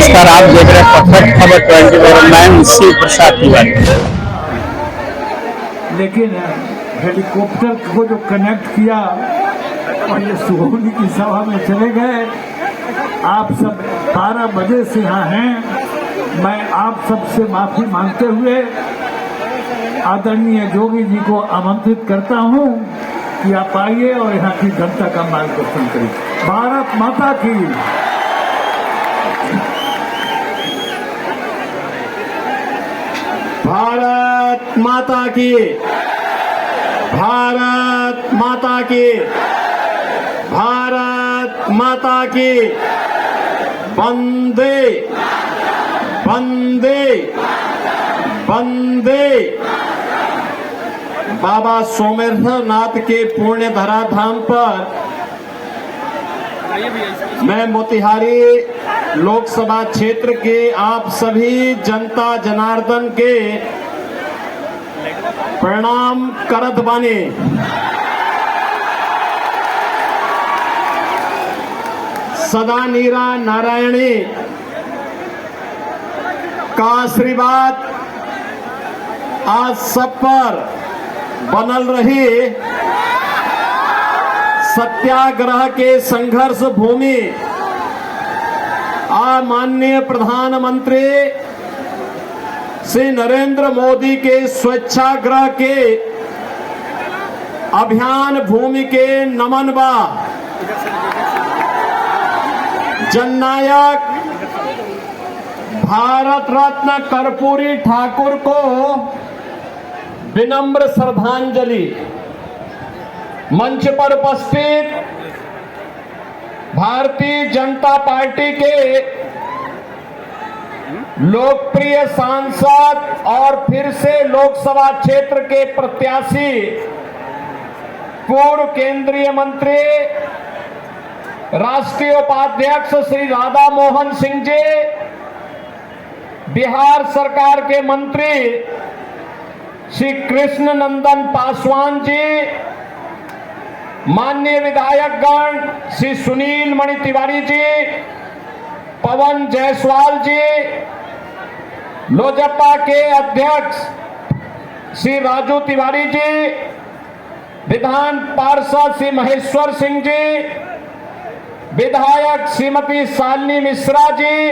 नमस्कार, आप देख रहे हैं परफेक्ट खबर 24। मैं शिव प्रसाद तिवारी। लेकिन हेलीकॉप्टर को जो कनेक्ट किया और ये सुगौली की सभा में चले गए। आप सब 12 बजे से यहाँ हैं। मैं आप सबसे माफी मांगते हुए आदरणीय जोगी जी को आमंत्रित करता हूँ कि आप आइए और यहाँ की जनता का मार्गदर्शन करें। भारत माता की। भारत माता की। भारत माता की। भारत माता की। वंदे वंदे वंदे। बाबा सोमेश्वरनाथ के पुण्य धराधाम पर मैं मोतिहारी लोकसभा क्षेत्र के आप सभी जनता जनार्दन के प्रणाम करत बानी। सदा नीरा नारायणी का आशीर्वाद आज सब पर बनल रही। सत्याग्रह के संघर्ष भूमि माननीय प्रधानमंत्री श्री नरेंद्र मोदी के स्वच्छाग्रह के अभियान भूमि के नमन बा। जननायक भारत रत्न कर्पूरी ठाकुर को विनम्र श्रद्धांजलि। मंच पर उपस्थित भारतीय जनता पार्टी के लोकप्रिय सांसद और फिर से लोकसभा क्षेत्र के प्रत्याशी पूर्व केंद्रीय मंत्री राष्ट्रीय उपाध्यक्ष श्री राधा मोहन सिंह जी, बिहार सरकार के मंत्री श्री कृष्ण नंदन पासवान जी, माननीय विधायकगण श्री सुनील मणि तिवारी जी, पवन जायसवाल जी, लोजपा के अध्यक्ष श्री राजू तिवारी जी, विधान पार्षद श्री महेश्वर सिंह जी, विधायक श्रीमती शालिनी मिश्रा जी,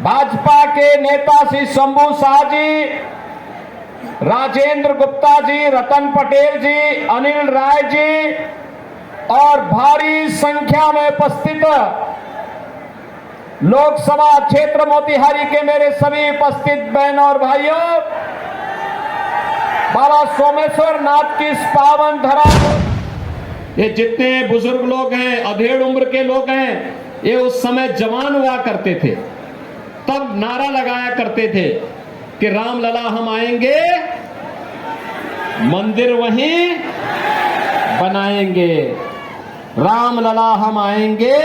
भाजपा के नेता श्री शंभू शाह जी, राजेंद्र गुप्ता जी, रतन पटेल जी, अनिल राय जी और भारी संख्या में उपस्थित लोकसभा क्षेत्र मोतिहारी के मेरे सभी उपस्थित बहनों और भाइयों, बाबा सोमेश्वरनाथ की इस पावन धरा, ये जितने बुजुर्ग लोग हैं, अधेड़ उम्र के लोग हैं, ये उस समय जवान हुआ करते थे। तब नारा लगाया करते थे कि राम लला हम आएंगे, मंदिर वहीं बनाएंगे। राम लला हम आएंगे।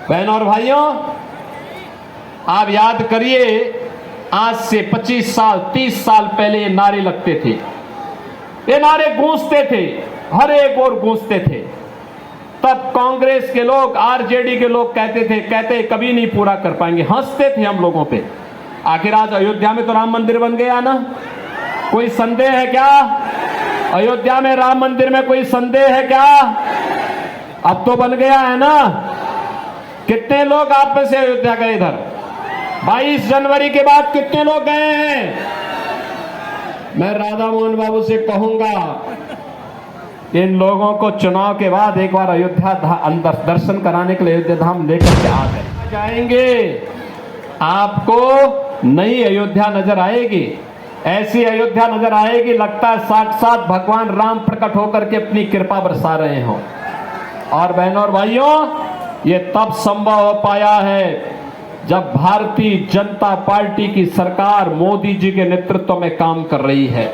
बहनों और भाइयों, आप याद करिए, आज से 25 साल 30 साल पहले ये नारे लगते थे। ये नारे गूंजते थे, हर एक ओर गूंजते थे। तब कांग्रेस के लोग, आरजेडी के लोग कहते कभी नहीं पूरा कर पाएंगे, हंसते थे हम लोगों पे। आखिर आज अयोध्या में तो राम मंदिर बन गया ना, कोई संदेह है क्या? अयोध्या में राम मंदिर में कोई संदेह है क्या? अब तो बन गया है ना। कितने लोग आप में से अयोध्या गए? इधर 22 जनवरी के बाद कितने लोग गए हैं? मैं राधा मोहन बाबू से कहूंगा, इन लोगों को चुनाव के बाद एक बार अयोध्या अंदर दर्शन कराने के लिए अयोध्या धाम लेकर के आ जाएंगे। आपको नई अयोध्या नजर आएगी, ऐसी अयोध्या नजर आएगी, लगता है साक्षात भगवान राम प्रकट होकर के अपनी कृपा बरसा रहे हो। और बहनों और भाइयों, ये तब संभव हो पाया है जब भारतीय जनता पार्टी की सरकार मोदी जी के नेतृत्व में काम कर रही है।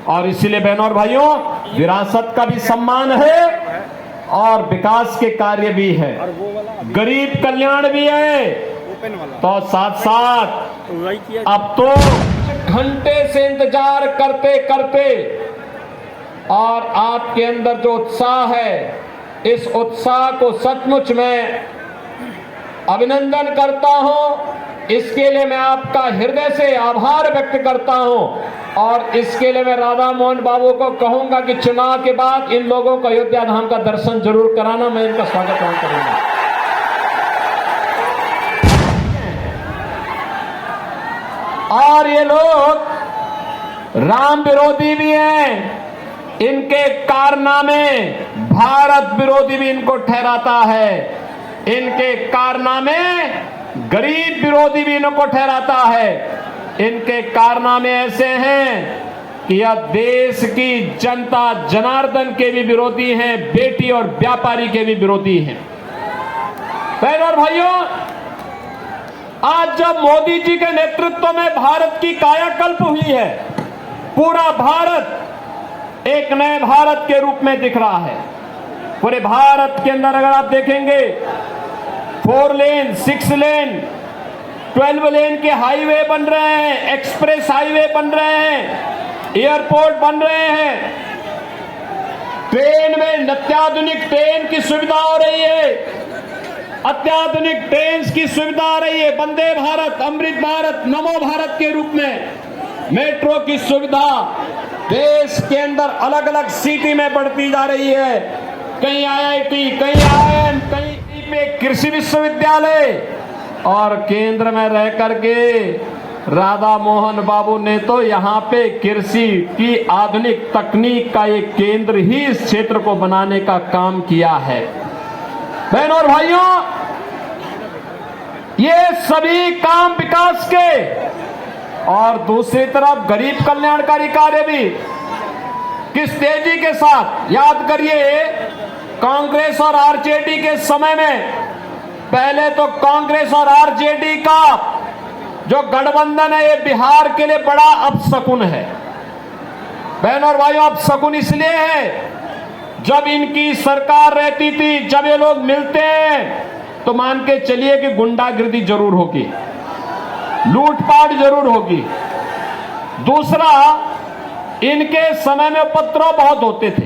और इसीलिए बहनों और भाइयों, विरासत का भी सम्मान है और विकास के कार्य भी है, गरीब कल्याण भी है। तो साथ साथ अब तो घंटे से इंतजार करते करते और आपके अंदर जो उत्साह है, इस उत्साह को सचमुच मैं अभिनंदन करता हूं। इसके लिए मैं आपका हृदय से आभार व्यक्त करता हूं और इसके लिए मैं राधा मोहन बाबू को कहूंगा कि चुनाव के बाद इन लोगों को अयोध्या धाम का दर्शन जरूर कराना। मैं इनका स्वागत करूंगा। और ये लोग राम विरोधी भी हैं, इनके कारनामे भारत विरोधी भी इनको ठहराता है, इनके कारनामे गरीब विरोधी भी इनको ठहराता है। इनके कारनामे ऐसे हैं कि यह देश की जनता जनार्दन के भी विरोधी हैं, बेटी और व्यापारी के भी विरोधी हैं। बहनों और भाइयों, आज जब मोदी जी के नेतृत्व में भारत की कायाकल्प हुई है, पूरा भारत एक नए भारत के रूप में दिख रहा है। पूरे भारत के अंदर अगर आप देखेंगे 4 लेन, 6 लेन, 12 लेन के हाईवे बन रहे हैं, एक्सप्रेस हाईवे बन रहे हैं, एयरपोर्ट बन रहे हैं, ट्रेन में अत्याधुनिक ट्रेन की सुविधा हो रही है, अत्याधुनिक ट्रेन की सुविधा आ रही है, वंदे भारत, अमृत भारत, नमो भारत के रूप में मेट्रो की सुविधा देश के अंदर अलग अलग सिटी में बढ़ती जा रही है। कहीं IIT, कहीं IIM, कहीं कृषि विश्वविद्यालय, और केंद्र में रह करके राधा मोहन बाबू ने तो यहाँ पे कृषि की आधुनिक तकनीक का एक केंद्र ही इस क्षेत्र को बनाने का काम किया है। बहनों और भाइयों, ये सभी काम विकास के, और दूसरी तरफ गरीब कल्याणकारी कार्य भी किस तेजी के साथ। याद करिए, कांग्रेस और आरजेडी के समय में, पहले तो कांग्रेस और आरजेडी का जो गठबंधन है, ये बिहार के लिए बड़ा अपशकुन है। बहनों और भाइयों, अपशकुन इसलिए है, जब इनकी सरकार रहती थी, जब ये लोग मिलते हैं तो मान के चलिए कि गुंडागिर्दी जरूर होगी, लूटपाट जरूर होगी। दूसरा, इनके समय में उपद्रव बहुत होते थे,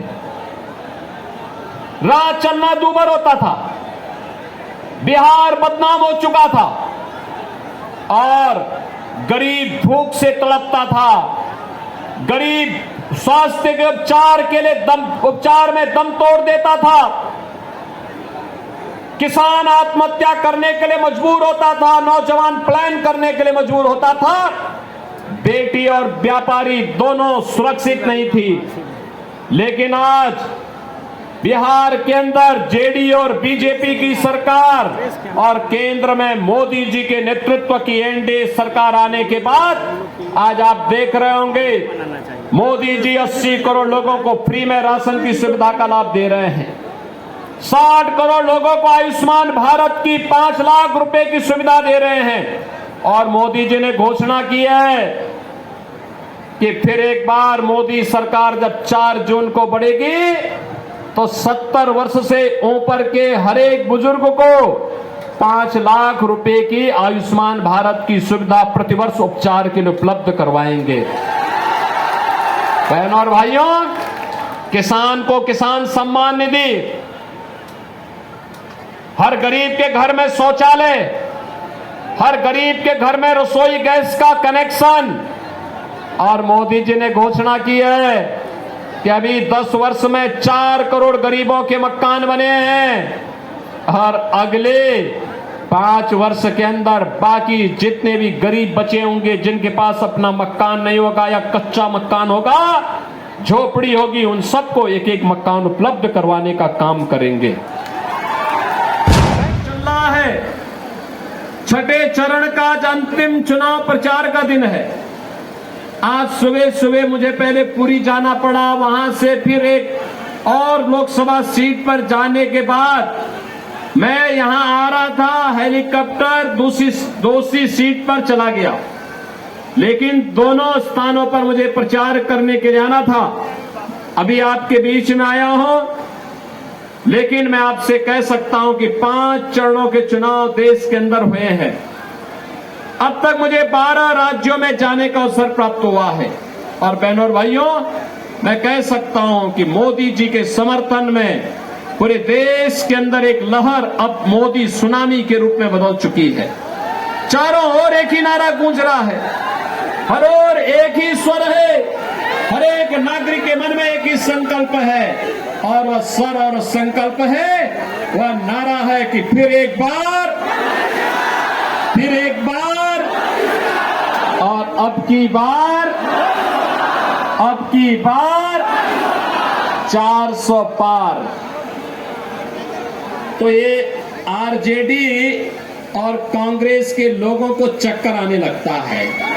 राह चलना दूभर होता था, बिहार बदनाम हो चुका था और गरीब भूख से तड़पता था, गरीब स्वास्थ्य के उपचार के लिए उपचार में दम तोड़ देता था, किसान आत्महत्या करने के लिए मजबूर होता था, नौजवान प्लान करने के लिए मजबूर होता था, बेटी और व्यापारी दोनों सुरक्षित नहीं थी। लेकिन आज बिहार के अंदर जेडी और बीजेपी की सरकार और केंद्र में मोदी जी के नेतृत्व की एनडीए सरकार आने के बाद आज आप देख रहे होंगे, मोदी जी 80 करोड़ लोगों को फ्री में राशन की सुविधा का लाभ दे रहे हैं, 60 करोड़ लोगों को आयुष्मान भारत की 5 लाख रुपए की सुविधा दे रहे हैं। और मोदी जी ने घोषणा की है कि फिर एक बार मोदी सरकार जब 4 जून को बढ़ेगी तो 70 वर्ष से ऊपर के हर एक बुजुर्ग को 5 लाख रुपए की आयुष्मान भारत की सुविधा प्रतिवर्ष उपचार के लिए उपलब्ध करवाएंगे। बहनों और भाइयों, किसान को किसान सम्मान निधि, हर गरीब के घर में शौचालय, हर गरीब के घर में रसोई गैस का कनेक्शन। और मोदी जी ने घोषणा की है कि अभी 10 वर्ष में 4 करोड़ गरीबों के मकान बने हैं और अगले 5 वर्ष के अंदर बाकी जितने भी गरीब बचे होंगे, जिनके पास अपना मकान नहीं होगा या कच्चा मकान होगा, झोपड़ी होगी, उन सबको एक एक मकान उपलब्ध करवाने का काम करेंगे। चल रहा है छठे चरण का आज अंतिम चुनाव प्रचार का दिन है। आज सुबह सुबह मुझे पहले पुरी जाना पड़ा, वहां से फिर एक और लोकसभा सीट पर जाने के बाद मैं यहां आ रहा था, हेलीकॉप्टर दूसरी सीट पर चला गया। लेकिन दोनों स्थानों पर मुझे प्रचार करने के जाना था। अभी आपके बीच में आया हूं, लेकिन मैं आपसे कह सकता हूं कि 5 चरणों के चुनाव देश के अंदर हुए हैं। अब तक मुझे 12 राज्यों में जाने का अवसर प्राप्त हुआ है। और बहनों और भाइयों, मैं कह सकता हूं कि मोदी जी के समर्थन में पूरे देश के अंदर एक लहर अब मोदी सुनामी के रूप में बदल चुकी है। चारों ओर एक ही नारा गूंज रहा है, हर ओर एक ही स्वर है, हर एक नागरिक के मन में एक ही संकल्प है, और वह स्वर और संकल्प है, वह नारा है कि फिर एक बार, और अब की बार 400 पार। तो ये आरजेडी और कांग्रेस के लोगों को चक्कर आने लगता है।